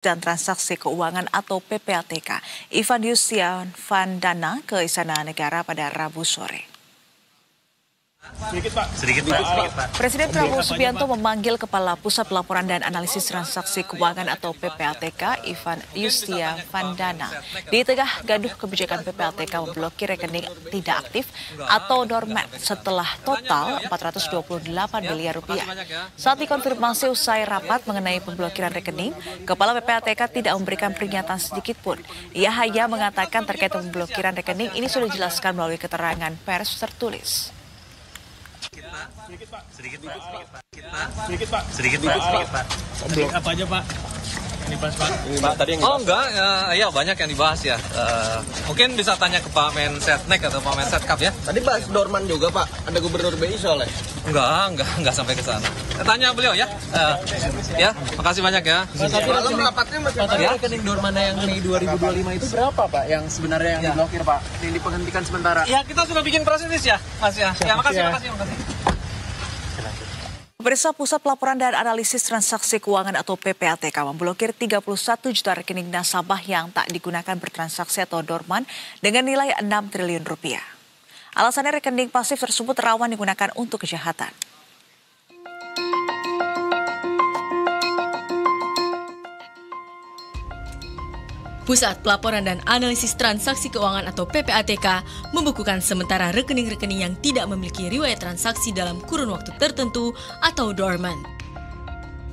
dan Transaksi Keuangan atau PPATK, Ivan Yustian Vandana ke Istana Negara pada Rabu sore. Sedikit, Pak. Presiden Prabowo Subianto memanggil Kepala Pusat Pelaporan dan Analisis Transaksi Keuangan atau PPATK, Ivan Yustian Vandana. Di tengah gaduh kebijakan PPATK memblokir rekening tidak aktif atau dormant setelah total 428 miliar rupiah. Saat dikonfirmasi usai rapat mengenai pemblokiran rekening, Kepala PPATK tidak memberikan pernyataan sedikit pun. Ia hanya mengatakan terkait pemblokiran rekening ini sudah dijelaskan melalui keterangan pers tertulis. Sedikit, Pak. Apa aja, Pak? Yang dibahas, Pak? Pak, tadi yang enggak, ya banyak yang dibahas ya. Mungkin bisa tanya ke Pak Mensetnek atau Pak Mensetkap ya. Tadi bahas dorman juga, Pak. Ada Gubernur BI soalnya. Enggak sampai ke sana. Tanya beliau ya. Ya, makasih banyak ya. Tapi dalam rapatnya masih rekening dorman yang Mei 2025 itu berapa, Pak? Yang sebenarnya yang diblokir, Pak? Yang dipenghentikan sementara. Ya, kita sudah bikin proses ya, Mas ya. Ya, makasih. Pemirsa, Pusat Pelaporan dan Analisis Transaksi Keuangan atau PPATK memblokir 31 juta rekening nasabah yang tak digunakan bertransaksi atau dorman dengan nilai 6 triliun rupiah. Alasannya rekening pasif tersebut rawan digunakan untuk kejahatan. Pusat Pelaporan dan Analisis Transaksi Keuangan atau PPATK membukukan sementara rekening-rekening yang tidak memiliki riwayat transaksi dalam kurun waktu tertentu atau dormant.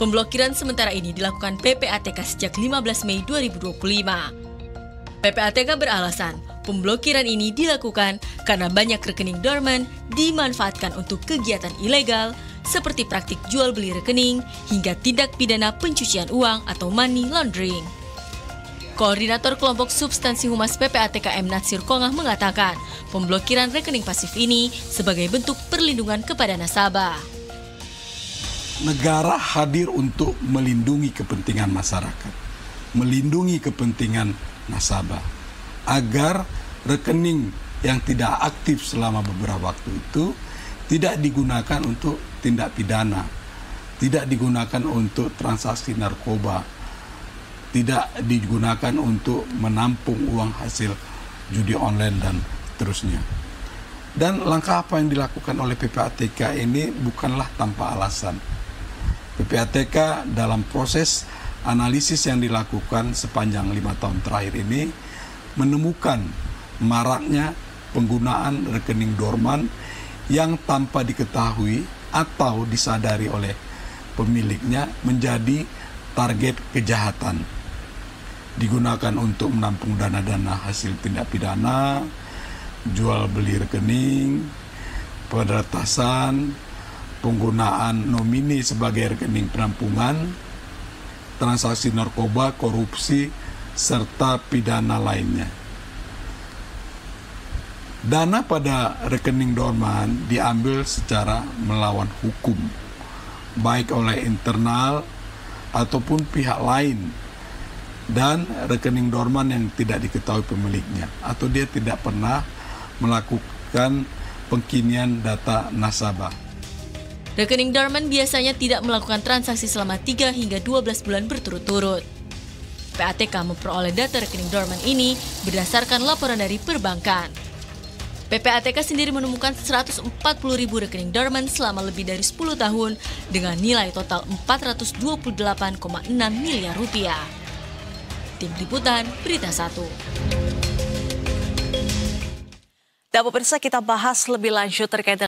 Pemblokiran sementara ini dilakukan PPATK sejak 15 Mei 2025. PPATK beralasan pemblokiran ini dilakukan karena banyak rekening dormant dimanfaatkan untuk kegiatan ilegal seperti praktik jual beli rekening hingga tindak pidana pencucian uang atau money laundering. Koordinator Kelompok Substansi Humas PPATK M. Natsir Kongah mengatakan pemblokiran rekening pasif ini sebagai bentuk perlindungan kepada nasabah. Negara hadir untuk melindungi kepentingan masyarakat, melindungi kepentingan nasabah, agar rekening yang tidak aktif selama beberapa waktu itu tidak digunakan untuk tindak pidana, tidak digunakan untuk transaksi narkoba, tidak digunakan untuk menampung uang hasil judi online dan seterusnya. Dan langkah apa yang dilakukan oleh PPATK ini bukanlah tanpa alasan. PPATK dalam proses analisis yang dilakukan sepanjang 5 tahun terakhir ini menemukan maraknya penggunaan rekening dorman yang tanpa diketahui atau disadari oleh pemiliknya menjadi target kejahatan. Digunakan untuk menampung dana-dana hasil tindak pidana, jual beli rekening, penetasan, penggunaan nomini sebagai rekening penampungan, transaksi narkoba, korupsi, serta pidana lainnya. Dana pada rekening dorman diambil secara melawan hukum, baik oleh internal ataupun pihak lain, dan rekening dorman yang tidak diketahui pemiliknya atau dia tidak pernah melakukan pengkinian data nasabah. Rekening dorman biasanya tidak melakukan transaksi selama 3 hingga 12 bulan berturut-turut. PPATK memperoleh data rekening dorman ini berdasarkan laporan dari perbankan. PPATK sendiri menemukan 140.000 rekening dorman selama lebih dari 10 tahun dengan nilai total 428,6 miliar rupiah. Tim Liputan Berita 1. Dan pemirsa, kita bahas lebih lanjut terkait